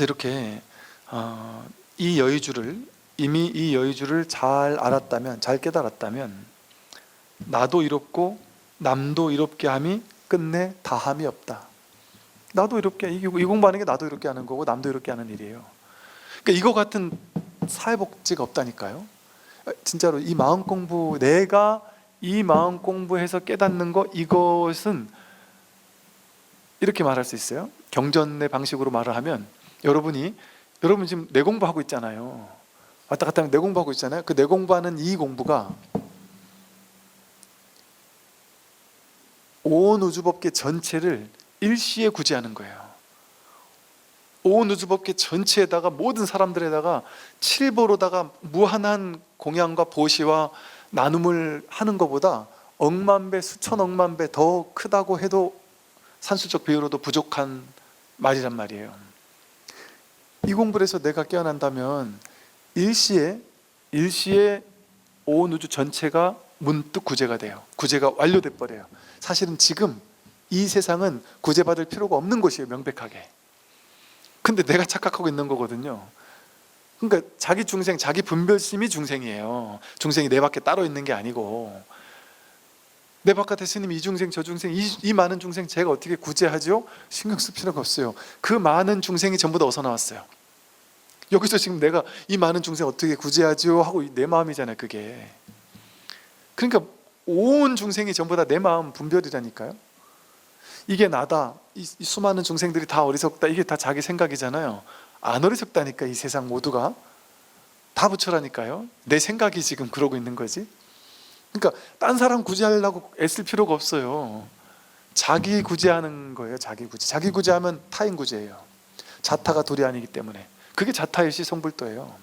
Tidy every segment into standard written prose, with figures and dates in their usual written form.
그래서 이렇게 이 여의주를 이미 이 여의주를 잘 알았다면, 잘 깨달았다면 나도 이롭고 남도 이롭게 함이 끝내 다함이 없다. 나도 이롭게, 이 공부하는 게 나도 이롭게 하는 거고 남도 이롭게 하는 일이에요. 그러니까 이거 같은 사회복지가 없다니까요. 진짜로 이 마음 공부, 내가 이 마음 공부해서 깨닫는 거, 이것은 이렇게 말할 수 있어요. 경전의 방식으로 말을 하면, 여러분 지금 내 공부하고 있잖아요. 왔다 갔다 하면 내 공부하고 있잖아요. 그 내 공부하는 이 공부가 온 우주법계 전체를 일시에 구제하는 거예요. 온 우주법계 전체에다가, 모든 사람들에다가 칠보로다가 무한한 공양과 보시와 나눔을 하는 것보다 억만 배, 수천억만 배 더 크다고 해도 산술적 비유로도 부족한 말이란 말이에요. 이 공부를 해서 내가 깨어난다면 일시에 온 우주 전체가 문득 구제가 돼요. 구제가 완료돼 버려요. 사실은 지금 이 세상은 구제받을 필요가 없는 것이에요, 명백하게. 근데 내가 착각하고 있는 거거든요. 그러니까 자기 중생, 자기 분별심이 중생이에요. 중생이 내 밖에 따로 있는 게 아니고, 내 바깥에 스님 이 중생 저 중생, 이 많은 중생 제가 어떻게 구제하죠? 신경 쓸 필요가 없어요. 그 많은 중생이 전부 다 어디서 나왔어요? 여기서 지금 내가 이 많은 중생 어떻게 구제하죠? 하고 내 마음이잖아요, 그게. 그러니까 온 중생이 전부 다 내 마음 분별이라니까요. 이게 나다, 이 수많은 중생들이 다 어리석다, 이게 다 자기 생각이잖아요. 안 어리석다니까. 이 세상 모두가 다 부처라니까요. 내 생각이 지금 그러고 있는 거지. 그러니까 딴 사람 구제하려고 애쓸 필요가 없어요. 자기 구제하는 거예요. 자기 구제. 자기 구제하면 타인 구제예요. 자타가 둘이 아니기 때문에. 그게 자타일시 성불도예요.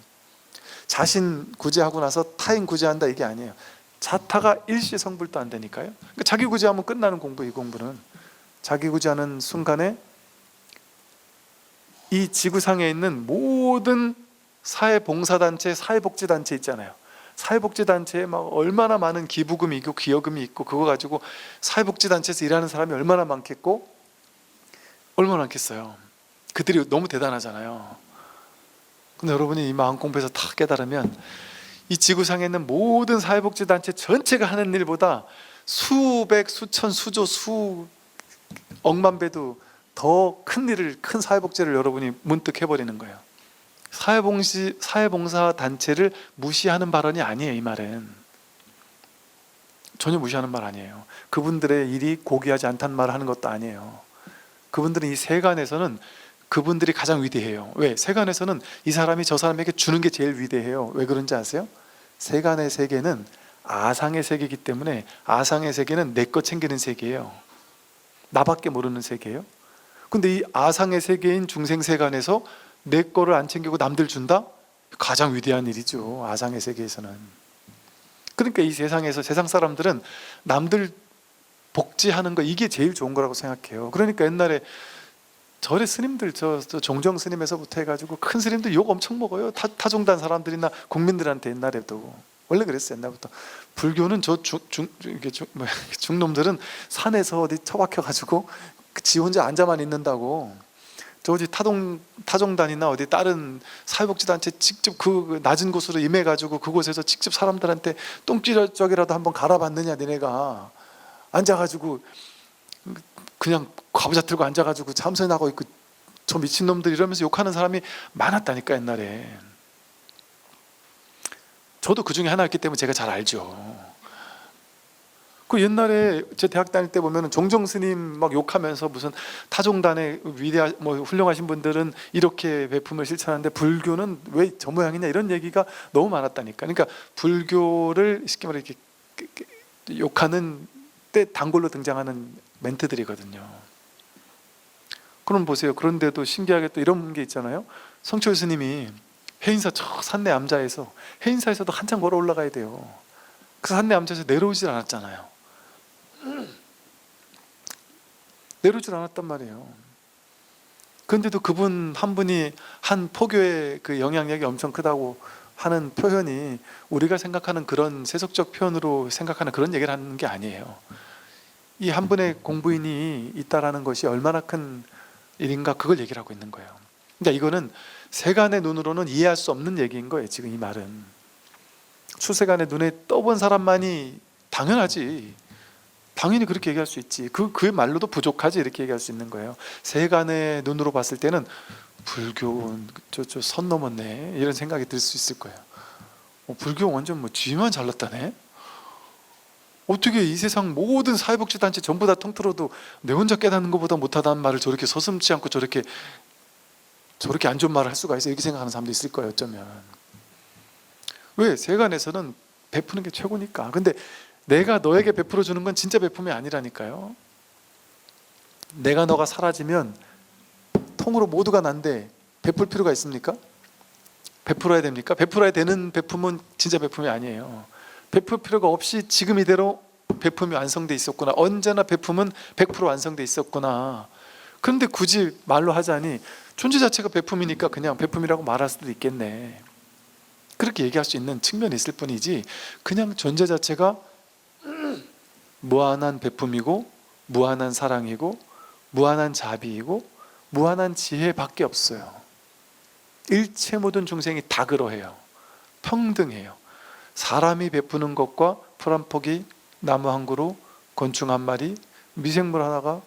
자신 구제하고 나서 타인 구제한다, 이게 아니에요. 자타가 일시 성불도 안 되니까요. 그러니까 자기 구제하면 끝나는 공부. 이 공부는 자기 구제하는 순간에 이 지구상에 있는 모든 사회봉사단체, 사회복지단체 있잖아요. 사회복지단체에 막 얼마나 많은 기부금이 있고 기여금이 있고, 그거 가지고 사회복지단체에서 일하는 사람이 얼마나 많겠고, 얼마나 많겠어요. 그들이 너무 대단하잖아요. 근데 여러분이 이 마음 공부에서 다 깨달으면 이 지구상에 있는 모든 사회복지단체 전체가 하는 일보다 수백, 수천, 수조, 수억만 배도 더 큰 일을, 큰 사회복지를 여러분이 문득 해버리는 거예요. 사회봉사 단체를 무시하는 발언이 아니에요. 이 말은 전혀 무시하는 말 아니에요. 그분들의 일이 고귀하지 않다는 말을 하는 것도 아니에요. 그분들은 이 세간에서는 그분들이 가장 위대해요. 왜? 세간에서는 이 사람이 저 사람에게 주는 게 제일 위대해요. 왜 그런지 아세요? 세간의 세계는 아상의 세계이기 때문에, 아상의 세계는 내 것 챙기는 세계예요. 나밖에 모르는 세계예요. 근데 이 아상의 세계인 중생세간에서 내 거를 안 챙기고 남들 준다? 가장 위대한 일이죠, 아상의 세계에서는. 그러니까 이 세상에서, 세상 사람들은 남들 복지하는 거, 이게 제일 좋은 거라고 생각해요. 그러니까 옛날에 절의 스님들, 저 종정 스님에서부터 해가지고 큰 스님들 욕 엄청 먹어요. 타종단 사람들이나 국민들한테. 옛날에도 원래 그랬어요. 옛날부터. 불교는 중놈들은 산에서 어디 처박혀가지고 지 혼자 앉아만 있는다고, 저 어디 타종단이나 어디 다른 사회복지단체 직접 그 낮은 곳으로 임해가지고 그곳에서 직접 사람들한테 똥찌적이라도 한번 갈아봤느냐, 니네가. 앉아가지고 그냥 과부자 들고 앉아가지고 참선하고 있고, 저 미친놈들 이러면서 욕하는 사람이 많았다니까, 옛날에. 저도 그 중에 하나였기 때문에 제가 잘 알죠. 그 옛날에 제 대학 다닐 때 보면 종정 스님 막 욕하면서, 무슨 타종단의 훌륭하신 분들은 이렇게 베품을 실천하는데 불교는 왜 저 모양이냐, 이런 얘기가 너무 많았다니까. 그러니까 불교를 쉽게 말해 이렇게 욕하는 때 단골로 등장하는 멘트들이거든요. 그럼 보세요. 그런데도 신기하게 또 이런 게 있잖아요. 성철 스님이 해인사 저 산내 암자에서, 해인사에서도 한참 걸어 올라가야 돼요. 그 산내 암자에서 내려오질 않았잖아요. 내려오질 않았단 말이에요. 그런데도 그분 한 분이 한 포교의 그 영향력이 엄청 크다고 하는 표현이 우리가 생각하는 그런 세속적 표현으로 생각하는 그런 얘기를 하는 게 아니에요. 이 한 분의 공부인이 있다라는 것이 얼마나 큰 일인가, 그걸 얘기를 하고 있는 거예요. 그러니까 이거는 세간의 눈으로는 이해할 수 없는 얘기인 거예요. 지금 이 말은 출세간의 눈에 떠본 사람만이 당연하지, 당연히 그렇게 얘기할 수 있지, 그 말로도 부족하지, 이렇게 얘기할 수 있는 거예요. 세간의 눈으로 봤을 때는 불교는 저 선 넘었네, 이런 생각이 들 수 있을 거예요. 불교 완전 뭐 쥐만 잘났다네, 어떻게 이 세상 모든 사회복지단체 전부 다 통틀어도 내 혼자 깨닫는 것보다 못하다는 말을 저렇게 서슴지 않고 저렇게 안 좋은 말을 할 수가 있어, 이렇게 생각하는 사람도 있을 거예요. 어쩌면 왜? 세간에서는 베푸는 게 최고니까. 근데 내가 너에게 베풀어 주는 건 진짜 베품이 아니라니까요. 내가 너가 사라지면 통으로 모두가 난데 베풀 필요가 있습니까? 베풀어야 됩니까? 베풀어야 되는 베품은 진짜 베품이 아니에요. 베풀 필요가 없이 지금 이대로 베품이 완성돼 있었구나, 언제나 베품은 100% 완성돼 있었구나. 그런데 굳이 말로 하자니 존재 자체가 베품이니까 그냥 베품이라고 말할 수도 있겠네, 그렇게 얘기할 수 있는 측면이 있을 뿐이지, 그냥 존재 자체가 무한한 베품이고 무한한 사랑이고 무한한 자비이고 무한한 지혜밖에 없어요. 일체 모든 중생이 다 그러해요. 평등해요. 사람이 베푸는 것과 풀 한 포기, 나무 한 그루, 곤충 한 마리, 미생물 하나가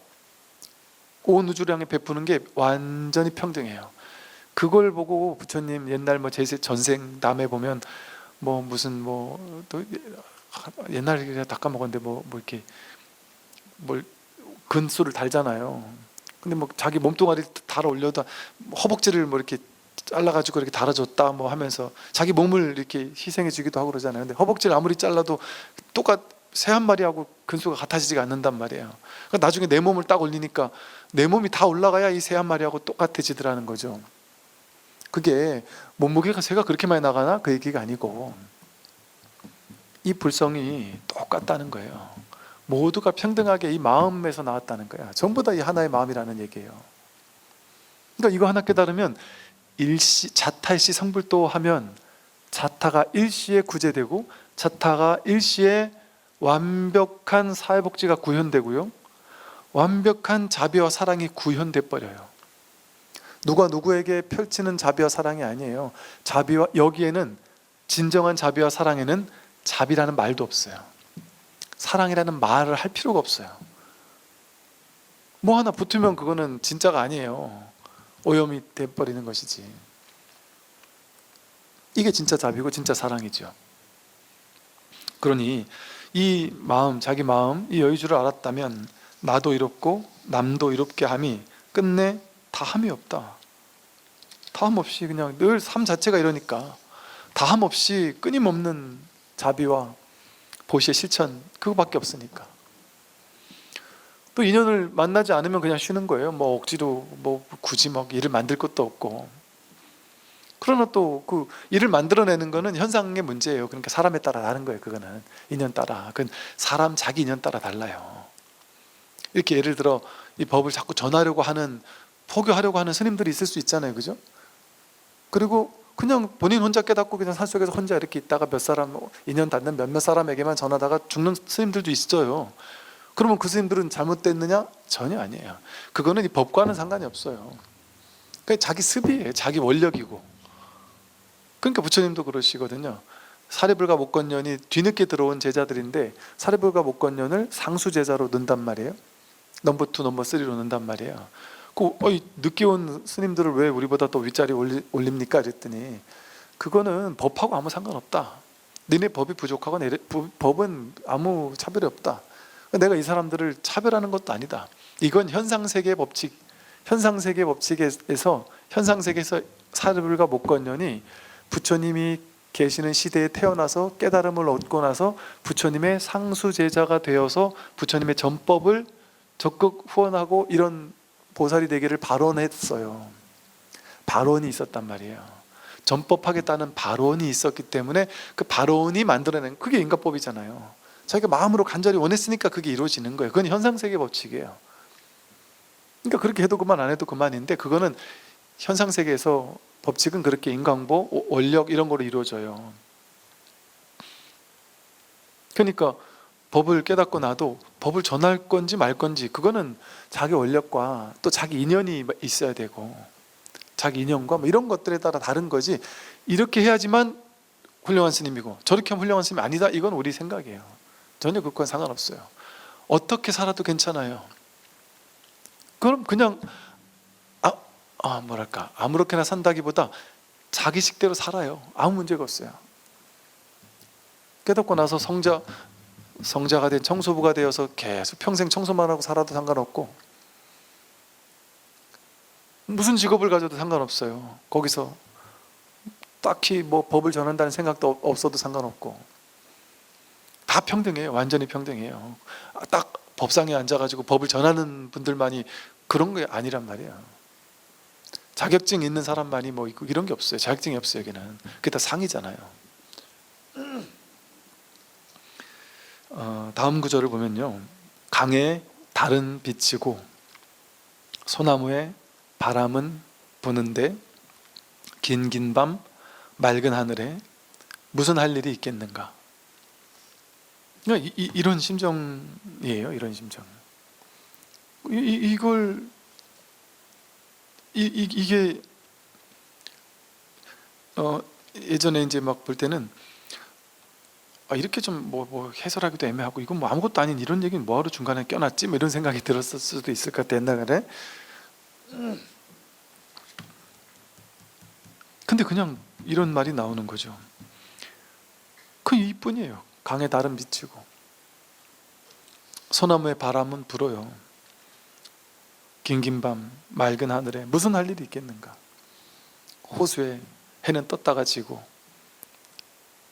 온 우주를 향해 베푸는 게 완전히 평등해요. 그걸 보고 부처님 옛날 뭐 제세 전생 남에 보면 뭐 무슨 뭐 또 옛날에 다 까먹었는데 뭐 이렇게 뭘 근수를 달잖아요. 근데 뭐 자기 몸뚱아리 달아 올려다 허벅지를 뭐 이렇게 잘라가지고 이렇게 달아줬다 뭐 하면서 자기 몸을 이렇게 희생해 주기도 하고 그러잖아요. 근데 허벅지를 아무리 잘라도 새 한 마리하고 근수가 같아지지가 않는단 말이에요. 그러니까 나중에 내 몸을 딱 올리니까 내 몸이 다 올라가야 이 새 한 마리하고 똑같아지더라는 거죠. 그게 몸무게가 새가 그렇게 많이 나가나? 그 얘기가 아니고 이 불성이 똑같다는 거예요. 모두가 평등하게 이 마음에서 나왔다는 거야. 전부 다 이 하나의 마음이라는 얘기예요. 그러니까 이거 하나 깨달으면 자타일시 성불도 하면 자타가 일시에 구제되고 자타가 일시에 완벽한 사회복지가 구현되고요, 완벽한 자비와 사랑이 구현돼 버려요. 누가 누구에게 펼치는 자비와 사랑이 아니에요. 여기에는 진정한 자비와 사랑에는 자비라는 말도 없어요. 사랑이라는 말을 할 필요가 없어요. 뭐 하나 붙으면 그거는 진짜가 아니에요. 오염이 돼버리는 것이지. 이게 진짜 자비고 진짜 사랑이죠. 그러니 이 마음, 자기 마음, 이 여의주를 알았다면 나도 이롭고 남도 이롭게 함이 끝내 다함이 없다. 다함 없이 그냥 늘 삶 자체가 이러니까 다함 없이 끊임없는 자비와 보시의 실천, 그거밖에 없으니까. 또 인연을 만나지 않으면 그냥 쉬는 거예요. 뭐 억지로 뭐 굳이 막 일을 만들 것도 없고. 그러나 또 그 일을 만들어내는 거는 현상의 문제예요. 그러니까 사람에 따라 다른 거예요. 그거는 인연 따라. 그건 사람 자기 인연 따라 달라요. 이렇게 예를 들어 이 법을 자꾸 전하려고 하는, 포교하려고 하는 스님들이 있을 수 있잖아요. 그죠? 그리고 그냥 본인 혼자 깨닫고 그냥 산속에서 혼자 이렇게 있다가 몇 사람, 인연 닿는 몇몇 사람에게만 전하다가 죽는 스님들도 있어요. 그러면 그 스님들은 잘못됐느냐? 전혀 아니에요. 그거는 이 법과는 상관이 없어요. 그러니까 자기 습이에요. 자기 원력이고. 그러니까 부처님도 그러시거든요. 사리불가 목건년이 뒤늦게 들어온 제자들인데 사리불가 목건년을 상수 제자로 넣는단 말이에요. 넘버 2, 넘버 3로 넣는단 말이에요. 늦게 온 스님들을 왜 우리보다 더 윗자리 올립니까? 그랬더니 그거는 법하고 아무 상관없다. 너네 법이 부족하고 법은 아무 차별이 없다. 내가 이 사람들을 차별하는 것도 아니다. 이건 현상세계의 법칙, 현상세계의 법칙에서 현상세계에서 사리불가 목건년이 부처님이 계시는 시대에 태어나서 깨달음을 얻고 나서 부처님의 상수제자가 되어서 부처님의 전법을 적극 후원하고 이런 보살이 되기를 발언했어요. 발언이 있었단 말이에요. 전법하겠다는 발언이 있었기 때문에 그 발언이 만들어낸, 그게 인가법이잖아요. 자기가 마음으로 간절히 원했으니까 그게 이루어지는 거예요. 그건 현상세계 법칙이에요. 그러니까 그렇게 해도 그만, 안 해도 그만인데, 그거는 현상세계에서 법칙은 그렇게 인강보, 원력 이런 거로 이루어져요. 그러니까 법을 깨닫고 나도 법을 전할 건지 말 건지, 그거는 자기 원력과 또 자기 인연이 있어야 되고, 자기 인연과 뭐 이런 것들에 따라 다른 거지, 이렇게 해야지만 훌륭한 스님이고 저렇게 하면 훌륭한 스님이 아니다, 이건 우리 생각이에요. 전혀 그건 상관없어요. 어떻게 살아도 괜찮아요. 그럼 그냥 뭐랄까, 아무렇게나 산다기보다 자기 식대로 살아요. 아무 문제가 없어요. 깨닫고 나서 성자가 된 청소부가 되어서 계속 평생 청소만 하고 살아도 상관없고, 무슨 직업을 가져도 상관없어요. 거기서 딱히 뭐 법을 전한다는 생각도 없어도 상관없고, 다 평등해요. 완전히 평등해요. 딱 법상에 앉아가지고 법을 전하는 분들만이 그런 게 아니란 말이에요. 자격증 있는 사람만이 뭐 있고 이런 게 없어요. 자격증이 없어요. 여기는 그게 다 상이잖아요. 다음 구절을 보면요, 강에 달은 비치고 소나무에 바람은 부는데 긴 밤 맑은 하늘에 무슨 할 일이 있겠는가. 이런 심정이에요. 이런 심정. 이게 예전에 이제 막 볼 때는 이렇게 좀 뭐 해설하기도 애매하고, 이건 뭐 아무것도 아닌 이런 얘기는 뭐하러 중간에 껴놨지, 뭐 이런 생각이 들었을 수도 있을 것 같아, 옛날에. 근데 그냥 이런 말이 나오는 거죠. 그 이뿐이에요. 강에 달은 비치고 소나무에 바람은 불어요. 긴 밤 맑은 하늘에 무슨 할 일이 있겠는가. 호수에 해는 떴다가 지고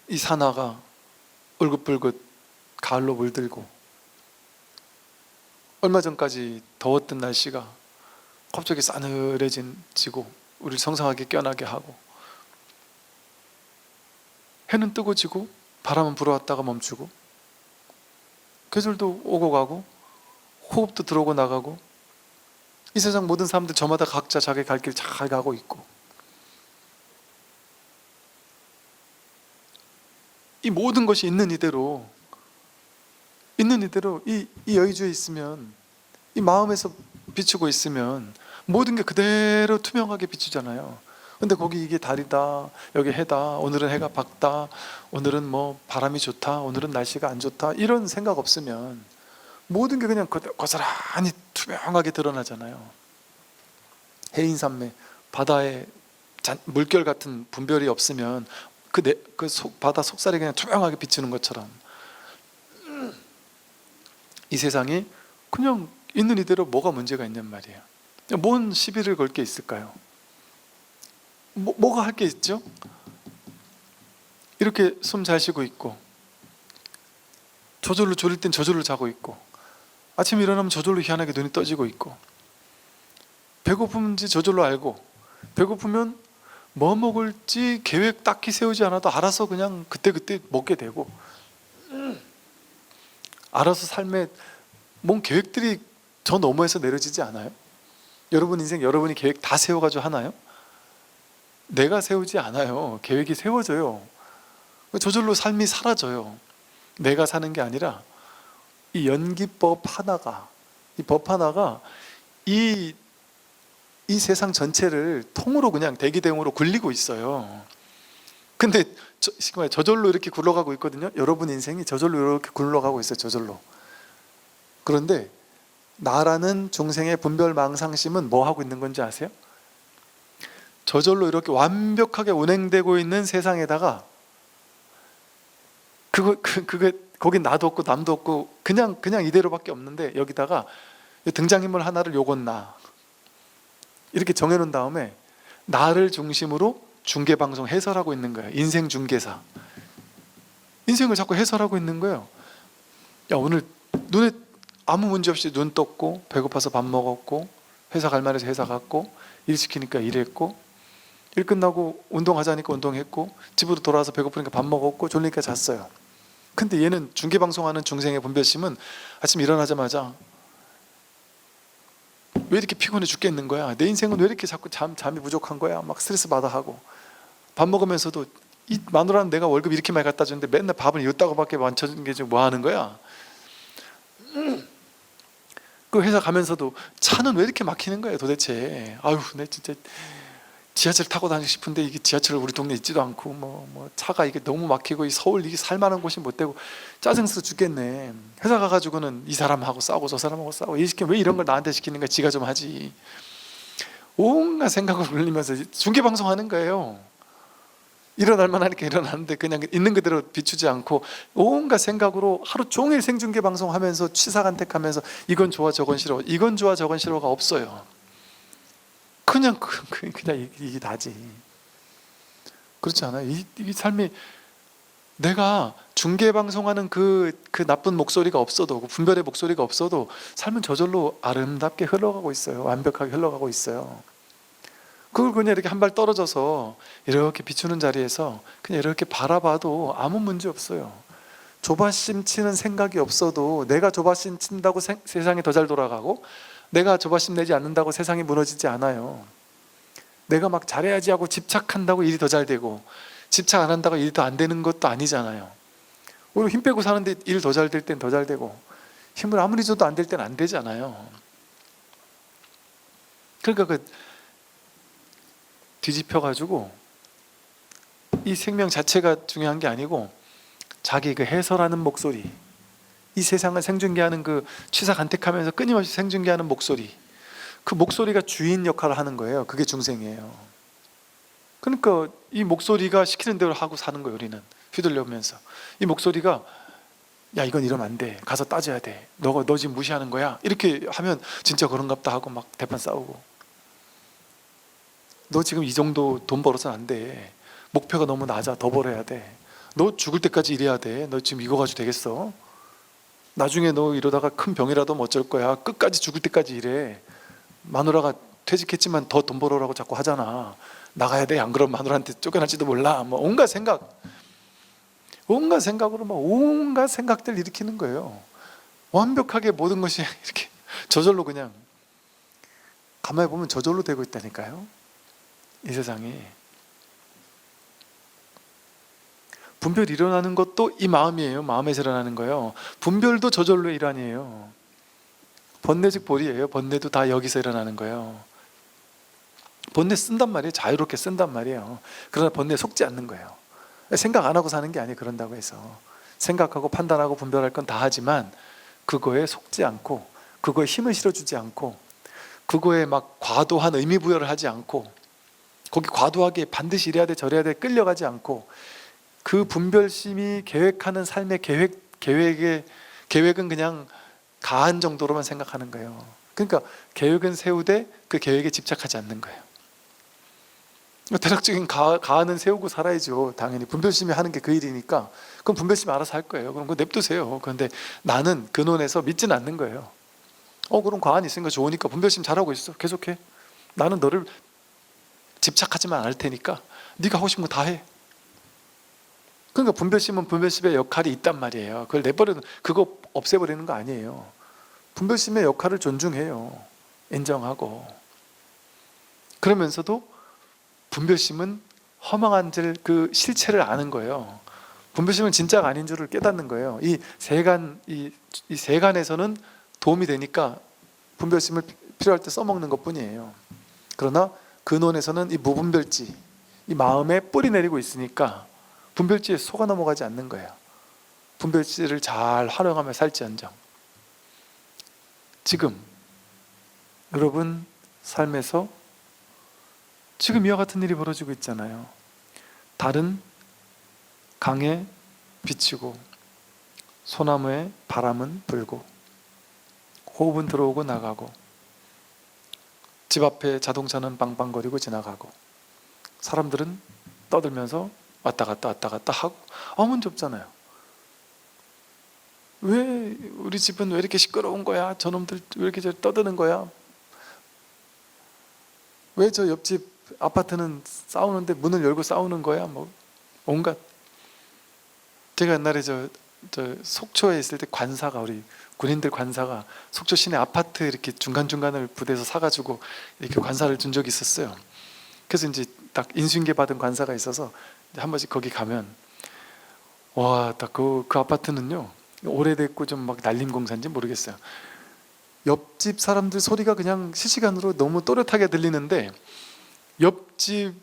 이 산화가 울긋불긋 가을로 물들고, 얼마 전까지 더웠던 날씨가 갑자기 싸늘해지고 우리를 성상하게 껴나게 하고, 해는 뜨고 지고 바람은 불어왔다가 멈추고, 계절도 오고 가고 호흡도 들어오고 나가고, 이 세상 모든 사람들 저마다 각자 자기 갈 길 잘 가고 있고, 이 모든 것이 있는 이대로 이 여의주에 있으면, 이 마음에서 비추고 있으면 모든 게 그대로 투명하게 비추잖아요. 근데 거기 이게 달이다, 여기 해다, 오늘은 해가 밝다, 오늘은 뭐 바람이 좋다, 오늘은 날씨가 안 좋다, 이런 생각 없으면 모든 게 그냥 고스란히 투명하게 드러나잖아요. 해인산매, 바다에 물결 같은 분별이 없으면 바다 속살이 그냥 투명하게 비추는 것처럼, 이 세상이 그냥 있는 이대로 뭐가 문제가 있냔 말이에요. 뭔 시비를 걸 게 있을까요? 뭐가 할 게 있죠? 이렇게 숨 잘 쉬고 있고, 저절로 졸릴 땐 저절로 자고 있고, 아침에 일어나면 저절로 희한하게 눈이 떠지고 있고, 배고픈지 저절로 알고, 배고프면 뭐 먹을지 계획 딱히 세우지 않아도 알아서 그냥 그때그때 먹게 되고, 알아서 삶에 뭔 계획들이 저 너머에서 내려지지 않아요? 여러분 인생 여러분이 계획 다 세워가지고 하나요? 내가 세우지 않아요. 계획이 세워져요. 저절로 삶이 사라져요. 내가 사는 게 아니라 이 연기법 하나가, 이 법 하나가 이 세상 전체를 통으로 그냥 대기대용으로 굴리고 있어요. 근데 저절로 이렇게 굴러가고 있거든요. 여러분 인생이 저절로 이렇게 굴러가고 있어요. 저절로. 그런데 나라는 중생의 분별망상심은 뭐 하고 있는 건지 아세요? 저절로 이렇게 완벽하게 운행되고 있는 세상에다가 거긴 나도 없고 남도 없고 그냥 이대로밖에 없는데, 여기다가 등장인물 하나를 요건 나 이렇게 정해놓은 다음에 나를 중심으로 중계방송 해설하고 있는 거예요. 인생 중계사. 인생을 자꾸 해설하고 있는 거예요. 야, 오늘 눈에 아무 문제 없이 눈 떴고, 배고파서 밥 먹었고, 회사 갈 만해서 회사 갔고, 일 시키니까 일했고, 일 끝나고 운동하자니까 운동했고, 집으로 돌아와서 배고프니까 밥 먹었고, 졸리니까 잤어요. 근데 얘는 중계방송하는 중생의 분별심은 아침 일어나자마자 왜 이렇게 피곤해 죽겠는 거야? 내 인생은 왜 이렇게 자꾸 잠이 부족한 거야? 막 스트레스 받아 하고, 밥 먹으면서도 이 마누라는 내가 월급 이렇게 많이 갖다 주는데 맨날 밥을 이따고밖에 안 쳐주는 게 지금 뭐 하는 거야? 그 회사 가면서도 차는 왜 이렇게 막히는 거예요 도대체? 아유, 내 진짜 지하철 타고 다니고 싶은데 이게 지하철 우리 동네에 있지도 않고 뭐 차가 이게 너무 막히고 이 서울 이게 살만한 곳이 못 되고 짜증스러 죽겠네. 회사 가가지고는 이 사람하고 싸우고 저 사람하고 싸우고 이 시키면 왜 이런 걸 나한테 시키는 거야? 지가 좀 하지. 온갖 생각을 돌리면서 중계방송 하는 거예요. 일어날 만하니까 일어나는데 그냥 있는 그대로 비추지 않고 온갖 생각으로 하루 종일 생중계 방송하면서 취사간택하면서 이건 좋아 저건 싫어, 이건 좋아 저건 싫어가 없어요. 그냥 이게 다지. 그렇지 않아요? 이 삶이 내가 중계 방송하는 그 나쁜 목소리가 없어도, 그 분별의 목소리가 없어도 삶은 저절로 아름답게 흘러가고 있어요. 완벽하게 흘러가고 있어요. 그걸 그냥 이렇게 한 발 떨어져서 이렇게 비추는 자리에서 그냥 이렇게 바라봐도 아무 문제 없어요. 조바심 치는 생각이 없어도 내가 조바심 친다고 세상이 더 잘 돌아가고, 내가 조바심 내지 않는다고 세상이 무너지지 않아요. 내가 막 잘해야지 하고 집착한다고 일이 더 잘 되고, 집착 안 한다고 일이 더 안 되는 것도 아니잖아요. 오히려 힘 빼고 사는데 일 더 잘 될 땐 더 잘 되고, 힘을 아무리 줘도 안 될 땐 안 되잖아요. 그러니까 그 뒤집혀가지고 이 생명 자체가 중요한 게 아니고 자기 그 해설하는 목소리, 이 세상을 생중계하는 그 취사간택하면서 끊임없이 생중계하는 목소리, 그 목소리가 주인 역할을 하는 거예요. 그게 중생이에요. 그러니까 이 목소리가 시키는 대로 하고 사는 거예요. 우리는 휘둘려오면서 이 목소리가 야 이건 이러면 안 돼, 가서 따져야 돼, 너 지금 무시하는 거야, 이렇게 하면 진짜 그런갑다 하고 막 대판 싸우고, 너 지금 이 정도 돈 벌어서는 안 돼, 목표가 너무 낮아, 더 벌어야 돼, 너 죽을 때까지 일해야 돼, 너 지금 이거 가지고 되겠어? 나중에 너 이러다가 큰 병이라도 뭐 어쩔 거야, 끝까지 죽을 때까지 일해, 마누라가 퇴직했지만 더 돈 벌어라고 자꾸 하잖아, 나가야 돼, 안 그러면 마누라한테 쫓겨날지도 몰라, 뭐 온갖 생각으로 막 온갖 생각들 일으키는 거예요. 완벽하게 모든 것이 이렇게 저절로, 그냥 가만히 보면 저절로 되고 있다니까요. 이 세상이 분별이 일어나는 것도 이 마음이에요. 마음에서 일어나는 거예요. 분별도 저절로의 일환이에요. 번뇌 즉 보리예요. 번뇌도 다 여기서 일어나는 거예요. 번뇌 쓴단 말이에요. 자유롭게 쓴단 말이에요. 그러나 번뇌에 속지 않는 거예요. 생각 안 하고 사는 게 아니에요. 그런다고 해서 생각하고 판단하고 분별할 건 다 하지만 그거에 속지 않고, 그거에 힘을 실어주지 않고, 그거에 막 과도한 의미 부여를 하지 않고, 거기 과도하게 반드시 이래야 돼 저래야 돼 끌려가지 않고, 그 분별심이 계획하는 삶의 계획은 그냥 가한 정도로만 생각하는 거예요. 그러니까 계획은 세우되 그 계획에 집착하지 않는 거예요. 대략적인 가한은 세우고 살아야죠. 당연히 분별심이 하는 게 그 일이니까. 그럼 분별심이 알아서 할 거예요. 그럼 그거 냅두세요. 그런데 나는 근원에서 믿지는 않는 거예요. 그럼 가한이 있으니까 좋으니까 분별심 잘하고 있어, 계속해. 나는 너를 집착하지만 않을 테니까 네가 하고 싶은 거 다 해. 그러니까 분별심은 분별심의 역할이 있단 말이에요. 그걸 내버리는, 그거 없애버리는 거 아니에요. 분별심의 역할을 존중해요. 인정하고. 그러면서도 분별심은 허망한 그 실체를 아는 거예요. 분별심은 진짜가 아닌 줄을 깨닫는 거예요. 이 세간에서는 도움이 되니까 분별심을 필요할 때 써먹는 것 뿐이에요. 그러나 근원에서는 이 무분별지, 이 마음에 뿌리 내리고 있으니까 분별지에 속아 넘어가지 않는 거예요. 분별지를 잘 활용하며 살지언정. 지금 여러분 삶에서 지금 이와 같은 일이 벌어지고 있잖아요. 달은 강에 비치고 소나무에 바람은 불고 호흡은 들어오고 나가고 집 앞에 자동차는 빵빵거리고 지나가고 사람들은 떠들면서 왔다 갔다 하고 아무 문제 없잖아요. 왜 우리 집은 왜 이렇게 시끄러운 거야? 저놈들 왜 이렇게 떠드는 거야? 왜 저 옆집 아파트는 싸우는데 문을 열고 싸우는 거야? 뭐 온갖. 제가 옛날에 저 속초에 있을 때 관사가, 우리 군인들 관사가 속초 시내 아파트 이렇게 중간중간을 부대에서 사가지고 이렇게 관사를 준 적이 있었어요. 그래서 이제 딱 인수인계 받은 관사가 있어서 한 번씩 거기 가면 와, 딱 그 아파트는요 오래됐고 좀 막 날림 공사인지 모르겠어요. 옆집 사람들 소리가 그냥 실시간으로 너무 또렷하게 들리는데 옆집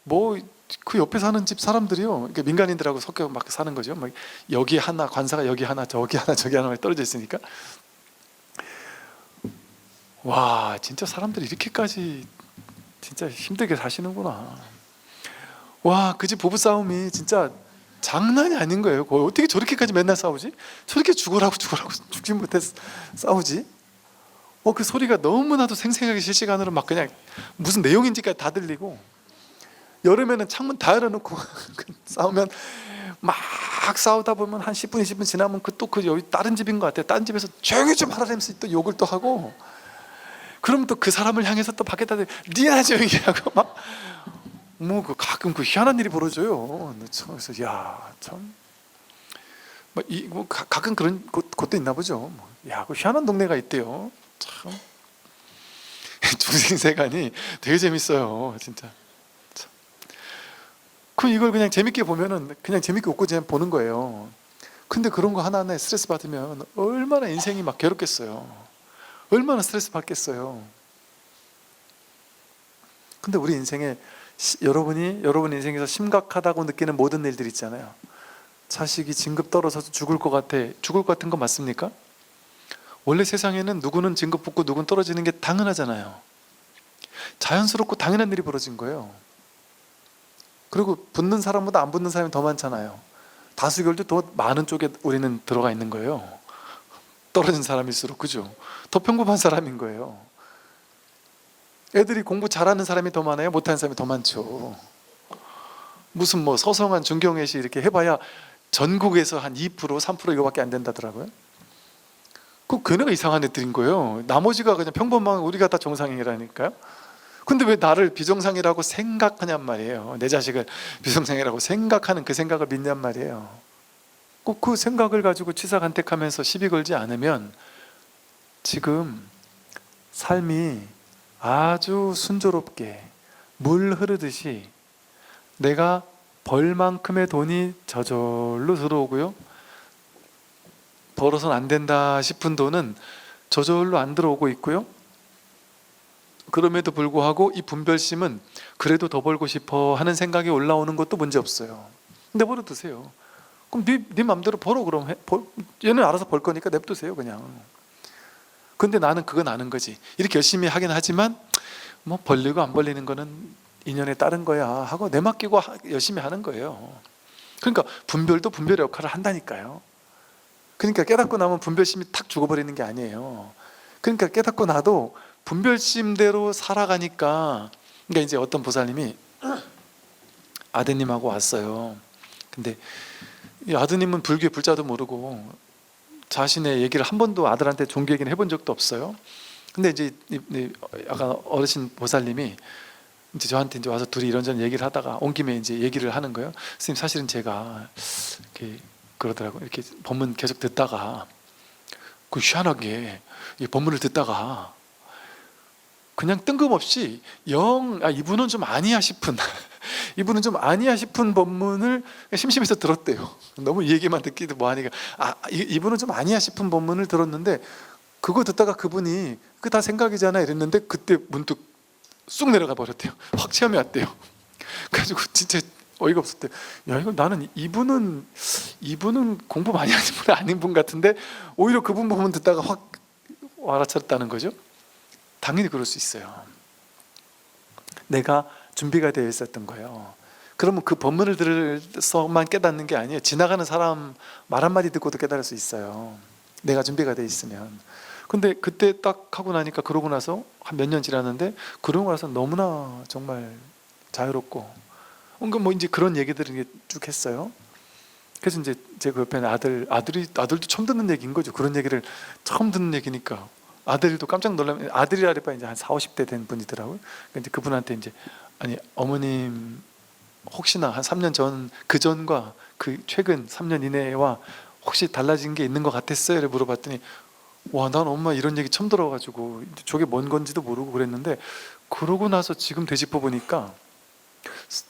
뭐 그 옆에 사는 집 사람들이요, 그러니까 민간인들하고 섞여 막 사는 거죠. 막 여기 하나, 관사가 여기 하나, 저기 하나, 저기 하나 떨어져 있으니까, 와 진짜 사람들이 이렇게까지 진짜 힘들게 사시는구나. 와, 그 집 부부 싸움이 진짜 장난이 아닌 거예요. 거의 어떻게 저렇게까지 맨날 싸우지? 저렇게 죽으라고 죽지 못해 싸우지? 그 소리가 너무나도 생생하게 실시간으로 막 그냥 무슨 내용인지까지 다 들리고, 여름에는 창문 다 열어놓고 싸우면 막 싸우다 보면 한 10분 20분 지나면 그 여기 다른 집인 것 같아요. 다른 집에서 조용히 좀 하라면서 또 욕을 또 하고, 그러면 또 그 사람을 향해서 또 밖에다 니나 조용히 하고 막 뭐 가끔 그 희한한 일이 벌어져요. 그래서 야 참, 뭐 가끔 그런 곳도 있나 보죠. 그 희한한 동네가 있대요. 참 중생세간이 되게 재밌어요, 진짜. 참. 그럼 이걸 그냥 재밌게 보면은 그냥 재밌게 웃고 그냥 보는 거예요. 근데 그런 거 하나하나에 스트레스 받으면 얼마나 인생이 막 괴롭겠어요. 얼마나 스트레스 받겠어요. 근데 우리 인생에 여러분 인생에서 심각하다고 느끼는 모든 일들 있잖아요. 자식이 진급 떨어져서 죽을 것 같은 거 맞습니까? 원래 세상에는 누구는 진급 붙고 누구는 떨어지는 게 당연하잖아요. 자연스럽고 당연한 일이 벌어진 거예요. 그리고 붙는 사람보다 안 붙는 사람이 더 많잖아요. 다수결도 더 많은 쪽에 우리는 들어가 있는 거예요. 떨어진 사람일수록, 그죠? 더 평범한 사람인 거예요. 애들이 공부 잘하는 사람이 더 많아요? 못하는 사람이 더 많죠. 무슨 뭐 서성한 중경외시 이렇게 해봐야 전국에서 한 2%, 3% 이거밖에 안 된다더라고요. 걔네가 이상한 애들인 거예요. 나머지가 그냥 평범한, 우리가 다 정상이라니까요. 근데 왜 나를 비정상이라고 생각하냔 말이에요. 내 자식을 비정상이라고 생각하는 그 생각을 믿냔 말이에요. 꼭 그 생각을 가지고 치사간택하면서 시비 걸지 않으면 지금 삶이 아주 순조롭게 물 흐르듯이 내가 벌 만큼의 돈이 저절로 들어오고요, 벌어서는 안 된다 싶은 돈은 저절로 안 들어오고 있고요, 그럼에도 불구하고 이 분별심은 그래도 더 벌고 싶어 하는 생각이 올라오는 것도 문제없어요. 내버려 두세요. 그럼 네 맘대로 벌어. 그럼 얘는 알아서 벌 거니까 냅두세요 그냥. 근데 나는 그건 아는 거지. 이렇게 열심히 하긴 하지만 뭐 벌리고 안 벌리는 거는 인연에 따른 거야 하고 내맡기고 열심히 하는 거예요. 그러니까 분별도 분별의 역할을 한다니까요. 그러니까 깨닫고 나면 분별심이 탁 죽어버리는 게 아니에요. 그러니까 깨닫고 나도 분별심대로 살아가니까, 그러니까 이제 어떤 보살님이 아드님하고 왔어요. 근데 이 아드님은 불교의 불자도 모르고 자신의 얘기를 한 번도 아들한테 종교 얘기는 해본 적도 없어요. 근데 이제 약간 어르신 보살님이 이제 저한테 이제 와서 둘이 이런저런 얘기를 하다가 온 김에 이제 얘기를 하는 거예요. 선생님, 사실은 제가 이렇게 그러더라고요. 이렇게 법문 계속 듣다가 희한하게 이 법문을 듣다가 그냥 뜬금없이 이분은 좀 아니야 싶은 이분은 좀 아니야 싶은 법문을 심심해서 들었대요. 너무 이 얘기만 듣기도 뭐하니까 이분은 좀 아니야 싶은 법문을 들었는데, 그거 듣다가 그분이 그 다 생각이잖아 이랬는데 그때 문득 쑥 내려가 버렸대요. 확 체험이 왔대요. 그래가지고 진짜 어이가 없었대요. 이거 나는 이분은 공부 많이 하는 분 아닌 분 같은데 오히려 그분 법문 듣다가 확 알아챘다는 거죠. 당연히 그럴 수 있어요. 내가 준비가 되어 있었던 거예요. 그러면 그 법문을 들어서만 깨닫는 게 아니에요. 지나가는 사람 말 한마디 듣고도 깨달을 수 있어요. 내가 준비가 되어 있으면. 근데 그때 딱 하고 나니까, 그러고 나서 한 몇 년 지났는데, 그러고 나서 너무나 정말 자유롭고, 뭐 이제 그런 얘기들을 쭉 했어요. 그래서 이제 제 그 옆에는 아들도 처음 듣는 얘기인 거죠. 그런 얘기를 처음 듣는 얘기니까 아들도 깜짝 놀라면, 아들이라 그래봐 이제 한 40, 50대 된 분이더라고요. 근데 그분한테 이제 아니 어머님 혹시나 한 3년 전, 그 전과 그 최근 3년 이내와 혹시 달라진 게 있는 것 같았어요? 물어봤더니 와, 난 엄마 이런 얘기 처음 들어가지고 저게 뭔 건지도 모르고 그랬는데, 그러고 나서 지금 되짚어 보니까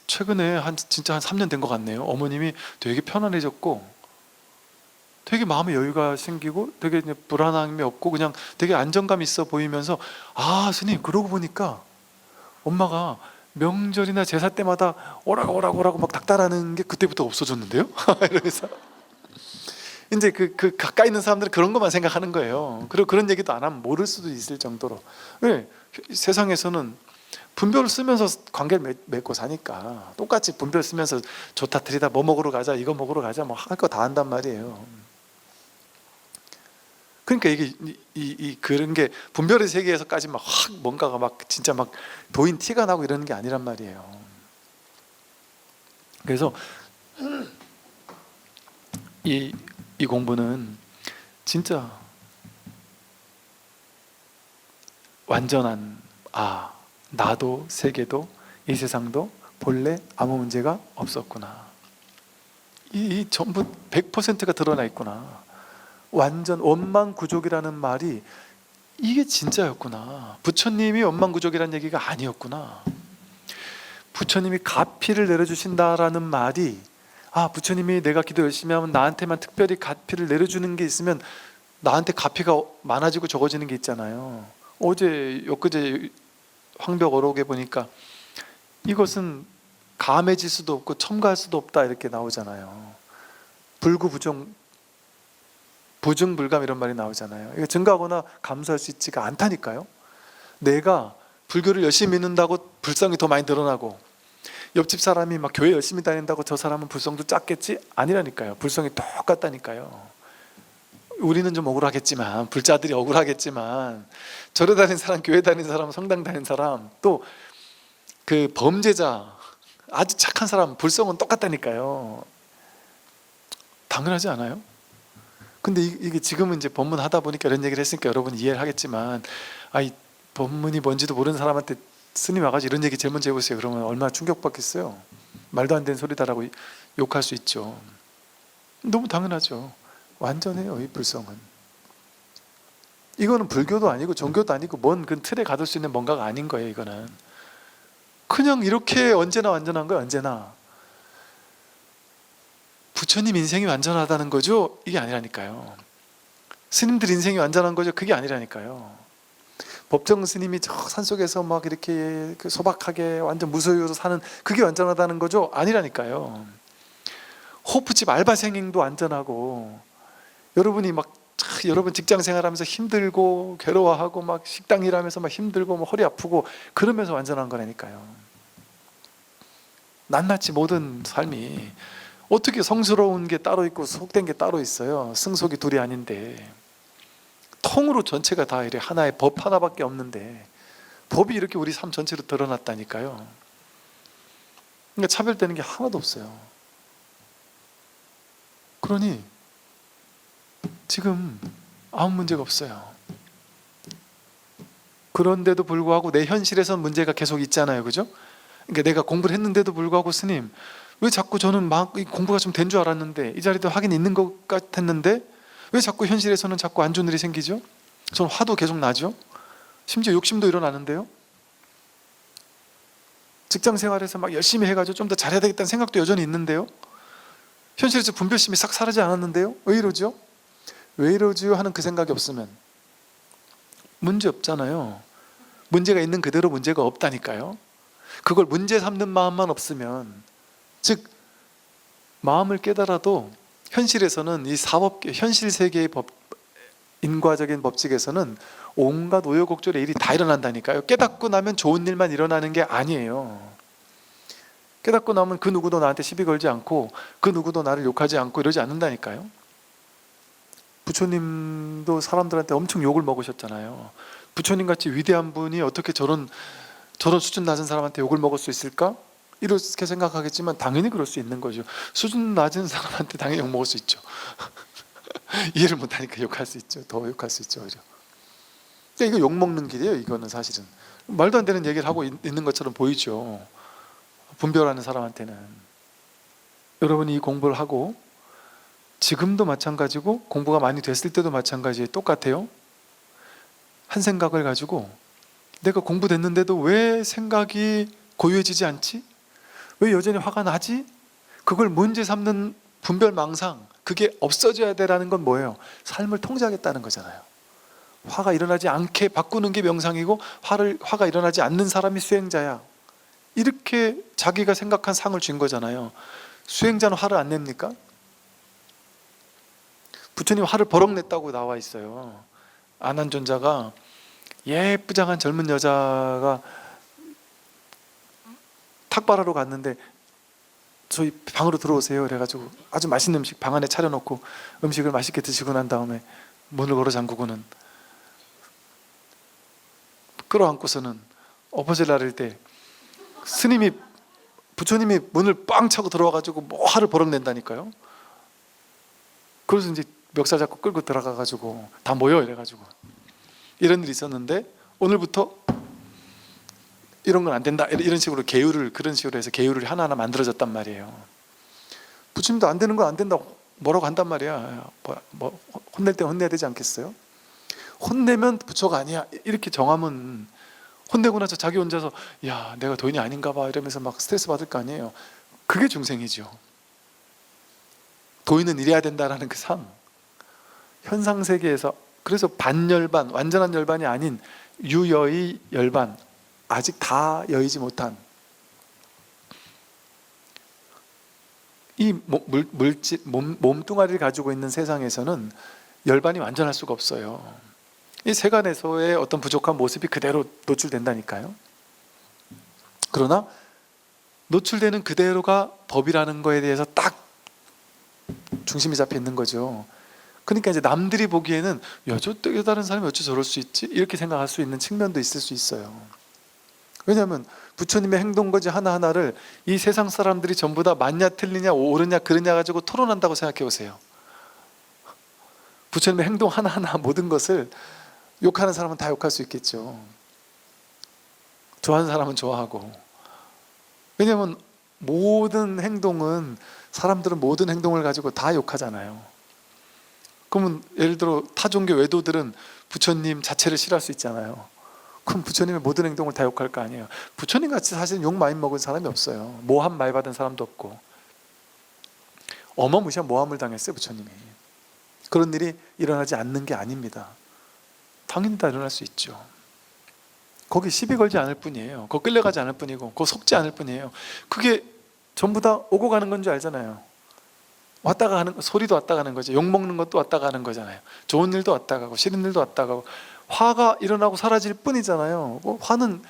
최근에 진짜 한 3년 된 것 같네요. 어머님이 되게 편안해졌고 되게 마음의 여유가 생기고 되게 이제 불안함이 없고 그냥 되게 안정감 있어 보이면서, 스님 그러고 보니까 엄마가 명절이나 제사 때마다 오라고 막 닥달하는 게 그때부터 없어졌는데요? 이러면서 이제 그 가까이 있는 사람들은 그런 것만 생각하는 거예요. 그리고 그런 얘기도 안 하면 모를 수도 있을 정도로. 왜? 세상에서는 분별을 쓰면서 관계를 맺고 사니까 똑같이 분별 쓰면서 좋다 틀리다 뭐 먹으러 가자 이거 먹으러 가자 뭐 할 거 다 한단 말이에요. 그러니까 이게 그런 게 분별의 세계에서까지 막 확 뭔가가 막 진짜 막 도인 티가 나고 이러는 게 아니란 말이에요. 그래서 이 공부는 진짜 완전한 나도 세계도 이 세상도 본래 아무 문제가 없었구나. 이 전부 100%가 드러나 있구나. 완전 원망구족이라는 말이 이게 진짜였구나. 부처님이 원망구족이라는 얘기가 아니었구나. 부처님이 가피를 내려주신다라는 말이 부처님이 내가 기도 열심히 하면 나한테만 특별히 가피를 내려주는 게 있으면 나한테 가피가 많아지고 적어지는 게 있잖아요. 엊그제 황벽 어록에 보니까 이것은 감해질 수도 없고 첨가할 수도 없다 이렇게 나오잖아요. 부증불감 이런 말이 나오잖아요. 이거 증가하거나 감소할 수 있지가 않다니까요. 내가 불교를 열심히 믿는다고 불성이 더 많이 늘어나고 옆집 사람이 막 교회 열심히 다닌다고 저 사람은 불성도 작겠지? 아니라니까요. 불성이 똑같다니까요. 우리는 좀 억울하겠지만 불자들이 억울하겠지만 절에 다니는 사람, 교회 다니는 사람, 성당 다니는 사람 또 그 범죄자 아주 착한 사람 불성은 똑같다니까요. 당연하지 않아요? 근데 이게 지금은 이제 법문 하다 보니까 이런 얘기를 했으니까 여러분이 이해를 하겠지만 이 법문이 뭔지도 모르는 사람한테 스님 와가지고 이런 얘기 제일 먼저 해보세요. 그러면 얼마나 충격받겠어요. 말도 안 되는 소리다라고 욕할 수 있죠. 너무 당연하죠. 완전해요. 이 불성은. 이거는 불교도 아니고 종교도 아니고 뭔 그 틀에 가둘 수 있는 뭔가가 아닌 거예요. 이거는 그냥 이렇게 언제나 완전한 거예요. 언제나. 부처님 인생이 완전하다는 거죠? 이게 아니라니까요. 스님들 인생이 완전한 거죠? 그게 아니라니까요. 법정 스님이 저 산속에서 막 이렇게 소박하게 완전 무소유로 사는 그게 완전하다는 거죠? 아니라니까요. 호프집 알바생도 완전하고 여러분이 막 여러분 직장 생활하면서 힘들고 괴로워하고 막 식당 일하면서 막 힘들고 막 허리 아프고 그러면서 완전한 거라니까요. 낱낱이 모든 삶이 어떻게 성스러운 게 따로 있고 속된 게 따로 있어요. 승속이 둘이 아닌데 통으로 전체가 다 이래 하나의 법 하나밖에 없는데 법이 이렇게 우리 삶 전체로 드러났다니까요. 그러니까 차별되는 게 하나도 없어요. 그러니 지금 아무 문제가 없어요. 그런데도 불구하고 내 현실에선 문제가 계속 있잖아요. 그죠? 그러니까 내가 공부를 했는데도 불구하고 스님 왜 자꾸 저는 막 공부가 좀 된 줄 알았는데 이 자리도 하긴 있는 것 같았는데 왜 자꾸 현실에서는 자꾸 안 좋은 일이 생기죠? 저는 화도 계속 나죠? 심지어 욕심도 일어나는데요? 직장 생활에서 막 열심히 해가지고 좀 더 잘해야 되겠다는 생각도 여전히 있는데요? 현실에서 분별심이 싹 사라지지 않았는데요? 왜 이러죠? 왜 이러지요? 하는 그 생각이 없으면 문제 없잖아요. 문제가 있는 그대로 문제가 없다니까요. 그걸 문제 삼는 마음만 없으면 즉 마음을 깨달아도 현실에서는 이 현실 세계의 인과적인 법칙에서는 온갖 우여곡절의 일이 다 일어난다니까요. 깨닫고 나면 좋은 일만 일어나는 게 아니에요. 깨닫고 나면 그 누구도 나한테 시비 걸지 않고 그 누구도 나를 욕하지 않고 이러지 않는다니까요. 부처님도 사람들한테 엄청 욕을 먹으셨잖아요. 부처님같이 위대한 분이 어떻게 저런 수준 낮은 사람한테 욕을 먹을 수 있을까? 이렇게 생각하겠지만 당연히 그럴 수 있는 거죠. 수준 낮은 사람한테 당연히 욕 먹을 수 있죠. 이해를 못하니까 욕할 수 있죠. 더 욕할 수 있죠. 그죠? 그러니까 이거 욕 먹는 길이에요. 이거는 사실은 말도 안 되는 얘기를 하고 있는 것처럼 보이죠. 분별하는 사람한테는. 여러분이 이 공부를 하고 지금도 마찬가지고 공부가 많이 됐을 때도 마찬가지예요. 똑같아요. 한 생각을 가지고 내가 공부됐는데도 왜 생각이 고요해지지 않지? 왜 여전히 화가 나지? 그걸 문제 삼는 분별망상, 그게 없어져야 되라는 건 뭐예요? 삶을 통제하겠다는 거잖아요. 화가 일어나지 않게 바꾸는 게 명상이고 화가 일어나지 않는 사람이 수행자야. 이렇게 자기가 생각한 상을 준 거잖아요. 수행자는 화를 안 냅니까? 부처님 화를 버럭 냈다고 나와 있어요. 아난존자가 예쁘장한 젊은 여자가 탁발하러 갔는데 저희 방으로 들어오세요 그래가지고 아주 맛있는 음식 방 안에 차려놓고 음식을 맛있게 드시고 난 다음에 문을 걸어 잠그고는 끌어안고서는 엎어질 나를 때 스님이 부처님이 문을 빵 차고 들어와가지고 뭐 화를 버럭 낸다니까요. 그래서 이제 멱살 잡고 끌고 들어가가지고 다 모여 이래가지고 이런 일이 있었는데 오늘부터 이런 건 안 된다 이런 식으로 계율을 그런 식으로 해서 계율을 하나하나 만들어졌단 말이에요. 부처님도 안 되는 건 안 된다 뭐라고 한단 말이야. 뭐 혼낼 때 혼내야 되지 않겠어요? 혼내면 부처가 아니야 이렇게 정하면 혼내고 나서 자기 혼자서 야 내가 도인이 아닌가 봐 이러면서 막 스트레스 받을 거 아니에요. 그게 중생이죠. 도인은 이래야 된다라는 그 상, 현상 세계에서. 그래서 반열반, 완전한 열반이 아닌 유여의 열반, 아직 다 여의지 못한 이 물질, 몸뚱아리를 가지고 있는 세상에서는 열반이 완전할 수가 없어요. 이 세간에서의 어떤 부족한 모습이 그대로 노출된다니까요. 그러나 노출되는 그대로가 법이라는 거에 대해서 딱 중심이 잡혀 있는 거죠. 그러니까 이제 남들이 보기에는 야, 저 다른 사람이 어째 저럴 수 있지? 이렇게 생각할 수 있는 측면도 있을 수 있어요. 왜냐하면 부처님의 행동거지 하나하나를 이 세상 사람들이 전부 다 맞냐 틀리냐 옳으냐 그르냐 가지고 토론한다고 생각해 보세요. 부처님의 행동 하나하나 모든 것을 욕하는 사람은 다 욕할 수 있겠죠. 좋아하는 사람은 좋아하고. 왜냐하면 모든 행동은 사람들은 모든 행동을 가지고 다 욕하잖아요. 그러면 예를 들어 타 종교 외도들은 부처님 자체를 싫어할 수 있잖아요. 그럼 부처님의 모든 행동을 다 욕할 거 아니에요. 부처님 같이 사실 욕 많이 먹은 사람이 없어요. 모함 많이 받은 사람도 없고. 어마무시한 모함을 당했어요 부처님이. 그런 일이 일어나지 않는 게 아닙니다. 당연히 다 일어날 수 있죠. 거기 시비 걸지 않을 뿐이에요. 거기 끌려가지 않을 뿐이고 거기 속지 않을 뿐이에요. 그게 전부 다 오고 가는 건 줄 알잖아요. 왔다 가는, 소리도 왔다 가는 거죠. 욕 먹는 것도 왔다 가는 거잖아요. 좋은 일도 왔다 가고 싫은 일도 왔다 가고 화가 일어나고 사라질 뿐이잖아요. 화는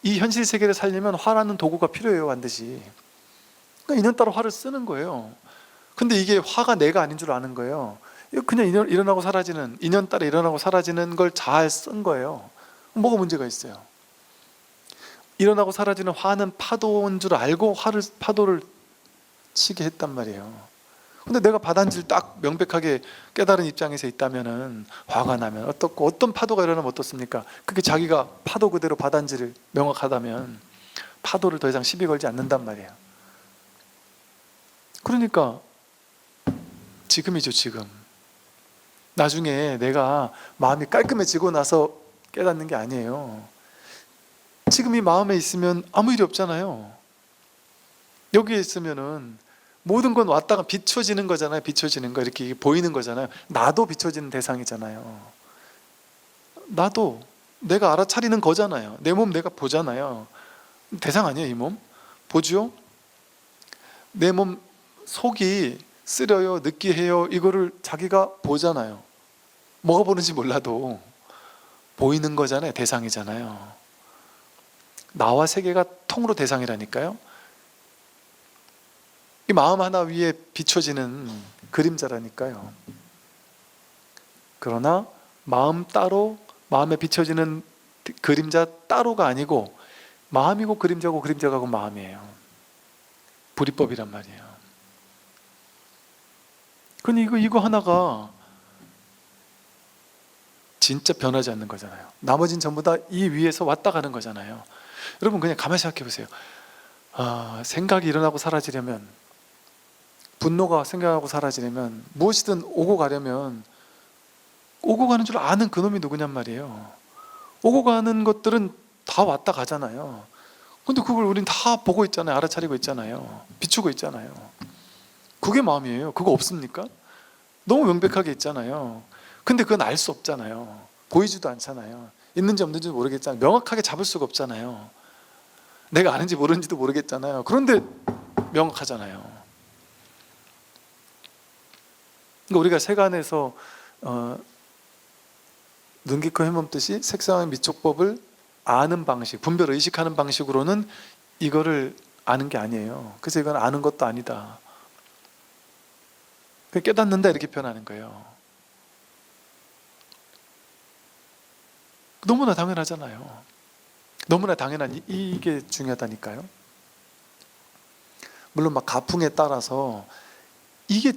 이 현실 세계를 살려면 화라는 도구가 필요해요 반드시. 그러니까 인연따라 화를 쓰는 거예요. 근데 이게 화가 내가 아닌 줄 아는 거예요. 그냥 일어나고 사라지는, 인연따라 일어나고 사라지는 걸 잘 쓴 거예요. 뭐가 문제가 있어요? 일어나고 사라지는 화는 파도인 줄 알고 파도를 치게 했단 말이에요. 근데 내가 바단지를 딱 명백하게 깨달은 입장에서 있다면은 화가 나면 어떻고 어떤 파도가 일어나면 어떻습니까? 그게 자기가 파도 그대로 바단지를 명확하다면 파도를 더 이상 시비 걸지 않는단 말이에요. 그러니까 지금이죠 지금. 나중에 내가 마음이 깔끔해지고 나서 깨닫는 게 아니에요. 지금 이 마음에 있으면 아무 일이 없잖아요. 여기에 있으면은 모든 건 왔다가 비춰지는 거잖아요. 비춰지는 거 이렇게 보이는 거잖아요. 나도 비춰지는 대상이잖아요. 나도 내가 알아차리는 거잖아요. 내 몸 내가 보잖아요. 대상 아니에요 이 몸? 보죠? 내 몸 속이 쓰려요 느끼해요 이거를 자기가 보잖아요. 뭐가 보는지 몰라도 보이는 거잖아요. 대상이잖아요. 나와 세계가 통으로 대상이라니까요. 이 마음 하나 위에 비춰지는 그림자라니까요. 그러나 마음 따로, 마음에 비춰지는 그림자 따로가 아니고 마음이고 그림자고 그림자고 마음이에요. 불이법이란 말이에요. 근데 이거 하나가 진짜 변하지 않는 거잖아요. 나머지는 전부 다 이 위에서 왔다 가는 거잖아요. 여러분 그냥 가만히 생각해 보세요. 생각이 일어나고 사라지려면, 분노가 생겨나고 사라지려면, 무엇이든 오고 가려면 오고 가는 줄 아는 그놈이 누구냔 말이에요. 오고 가는 것들은 다 왔다 가잖아요. 근데 그걸 우린 다 보고 있잖아요. 알아차리고 있잖아요. 비추고 있잖아요. 그게 마음이에요. 그거 없습니까? 너무 명백하게 있잖아요. 근데 그건 알 수 없잖아요. 보이지도 않잖아요. 있는지 없는지 모르겠잖아요. 명확하게 잡을 수가 없잖아요. 내가 아는지 모르는지도 모르겠잖아요. 그런데 명확하잖아요. 그러니까 우리가 세간에서 눈 깊고 해먹듯이 색상의 미촉법을 아는 방식, 분별 의식하는 방식으로는 이거를 아는 게 아니에요. 그래서 이건 아는 것도 아니다. 깨닫는다 이렇게 표현하는 거예요. 너무나 당연하잖아요. 너무나 당연한 이게 중요하다니까요. 물론 막 가풍에 따라서 이게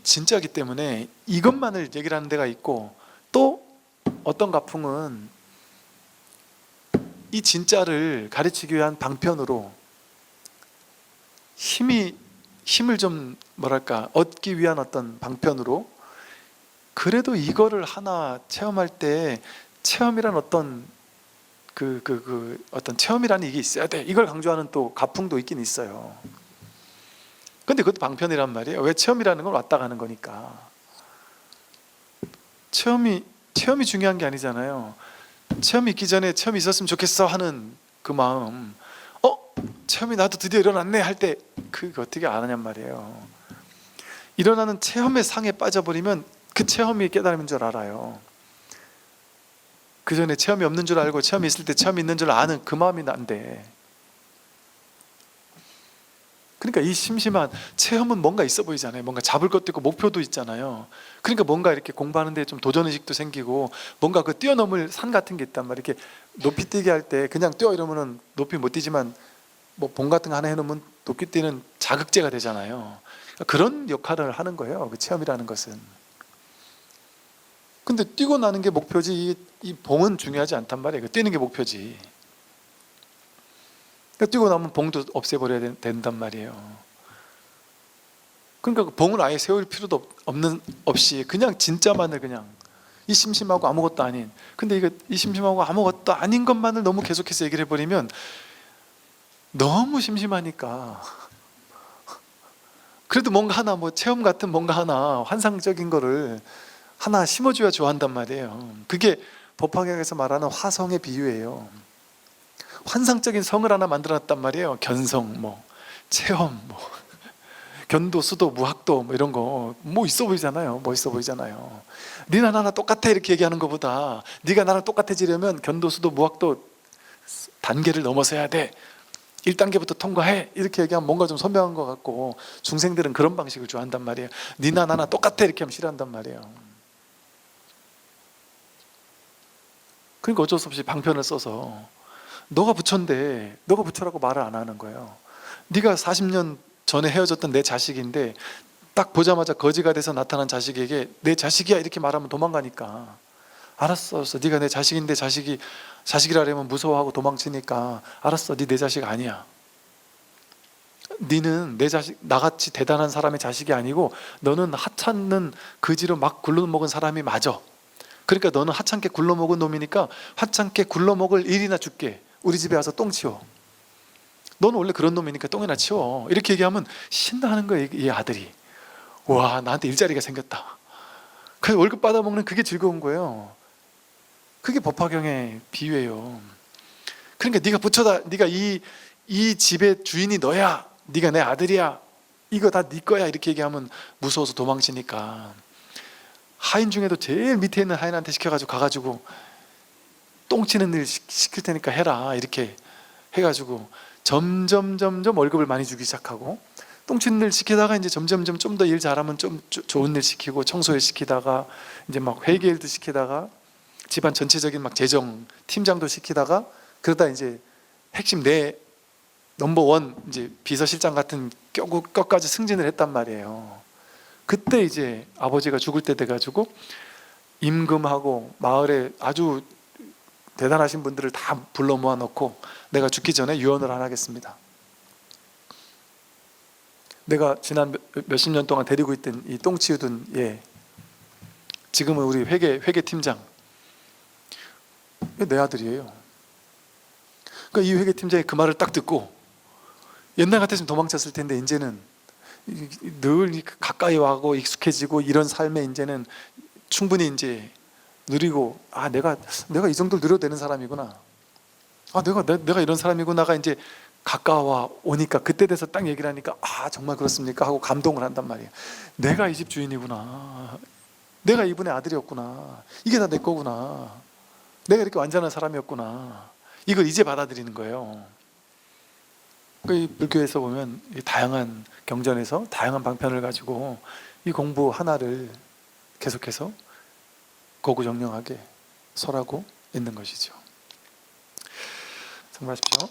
진짜이기 때문에 이것만을 얘기를 하는 데가 있고, 또 어떤 가풍은 이 진짜를 가르치기 위한 방편으로 힘을 좀 뭐랄까 얻기 위한 어떤 방편으로, 그래도 이거를 하나 체험할 때 체험이란 어떤 어떤 체험이라는 이게 있어야 돼, 이걸 강조하는 또 가풍도 있긴 있어요. 근데 그것도 방편이란 말이에요. 왜? 체험이라는 건 왔다 가는 거니까. 체험이 중요한 게 아니잖아요. 체험이 있기 전에 체험이 있었으면 좋겠어 하는 그 마음, 체험이 나도 드디어 일어났네 할 때 그거 어떻게 안 하냔 말이에요. 일어나는 체험의 상에 빠져버리면 그 체험이 깨달음인 줄 알아요. 그 전에 체험이 없는 줄 알고 체험이 있을 때 체험이 있는 줄 아는 그 마음이 난데, 그러니까 이 심심한 체험은 뭔가 있어 보이잖아요. 뭔가 잡을 것도 있고 목표도 있잖아요. 그러니까 뭔가 이렇게 공부하는데 좀 도전의식도 생기고, 뭔가 그 뛰어넘을 산 같은 게 있단 말이에요. 이렇게 높이 뛰기 할 때 그냥 뛰어 이러면은 높이 못 뛰지만 뭐 봉 같은 거 하나 해놓으면 높이 뛰는 자극제가 되잖아요. 그런 역할을 하는 거예요, 그 체험이라는 것은. 근데 뛰고 나는 게 목표지 이 봉은 중요하지 않단 말이에요. 뛰는 게 목표지. 뛰고 나면 봉도 없애버려야 된단 말이에요. 그러니까 그 봉을 아예 세울 필요도 없이 그냥 진짜만을, 그냥 이 심심하고 아무것도 아닌, 근데 이 심심하고 아무것도 아닌 것만을 너무 계속해서 얘기를 해버리면 너무 심심하니까 그래도 뭔가 하나, 뭐 체험 같은 뭔가 하나 환상적인 거를 하나 심어줘야 좋아한단 말이에요. 그게 법화경에서 말하는 화성의 비유예요. 환상적인 성을 하나 만들어놨단 말이에요. 견성, 뭐 체험, 뭐 견도, 수도, 무학도, 뭐 이런 거 뭐 있어 보이잖아요. 멋있어 보이잖아요. 네가 나랑 똑같아 이렇게 얘기하는 것보다, 네가 나랑 똑같아지려면 견도, 수도, 무학도 단계를 넘어서야 돼, 1단계부터 통과해 이렇게 얘기하면 뭔가 좀 선명한 것 같고, 중생들은 그런 방식을 좋아한단 말이에요. 네나 나나 똑같아 이렇게 하면 싫어한단 말이에요. 그러니까 어쩔 수 없이 방편을 써서 너가 부처인데 너가 부처라고 말을 안 하는 거예요. 네가 40년 전에 헤어졌던 내 자식인데 딱 보자마자 거지가 돼서 나타난 자식에게 내 자식이야 이렇게 말하면 도망가니까, 알았어, 네가 내 자식인데 자식이라면 무서워하고 도망치니까 알았어, 네 내 자식 아니야. 네는 내 자식, 나같이 대단한 사람의 자식이 아니고 너는 하찮는 거지로 막 굴러먹은 사람이 맞아. 그러니까 너는 하찮게 굴러먹은 놈이니까 하찮게 굴러먹을 일이나 줄게. 우리 집에 와서 똥 치워. 너는 원래 그런 놈이니까 똥이나 치워. 이렇게 얘기하면 신나하는 거예요, 이 아들이. 와, 나한테 일자리가 생겼다. 그래서 월급 받아먹는 그게 즐거운 거예요. 그게 법화경의 비유예요. 그러니까 네가 부처다, 네가 이 집의 주인이 너야, 네가 내 아들이야, 이거 다 네 거야 이렇게 얘기하면 무서워서 도망치니까, 하인 중에도 제일 밑에 있는 하인한테 시켜가지고 가가지고 똥 치는 일 시킬 테니까 해라 이렇게 해가지고 점점 월급을 많이 주기 시작하고, 똥 치는 일 시키다가 이제 점점 좀 더 일 잘하면 좀 좋은 일 시키고, 청소일 시키다가 이제 막 회계 일도 시키다가 집안 전체적인 막 재정 팀장도 시키다가, 그러다 이제 핵심 내 넘버원 이제 비서실장 같은 격까지 승진을 했단 말이에요. 그때 이제 아버지가 죽을 때 돼가지고 임금하고 마을에 아주 대단하신 분들을 다 불러 모아놓고, 내가 죽기 전에 유언을 하나 하겠습니다. 내가 지난 몇십 년 동안 데리고 있던 이 똥 치우던 얘, 지금은 우리 회계 팀장, 내 아들이에요. 그러니까 이 회계 팀장이 그 말을 딱 듣고, 옛날 같았으면 도망쳤을 텐데 이제는 늘 가까이 와고 익숙해지고 이런 삶에 이제는 충분히 이제 누리고, 아 내가 이 정도 누려도 되는 사람이구나. 아, 내가 이런 사람이구나가 이제 가까워 오니까, 그때 돼서 딱 얘기를 하니까 아, 정말 그렇습니까 하고 감동을 한단 말이에요. 내가 이 집 주인이구나, 내가 이분의 아들이었구나, 이게 다 내 거구나, 내가 이렇게 완전한 사람이었구나, 이걸 이제 받아들이는 거예요. 이 불교에서 보면 이 다양한 경전에서 다양한 방편을 가지고 이 공부 하나를 계속해서 고구정령하게 설하고 있는 것이죠. 참고하십시오.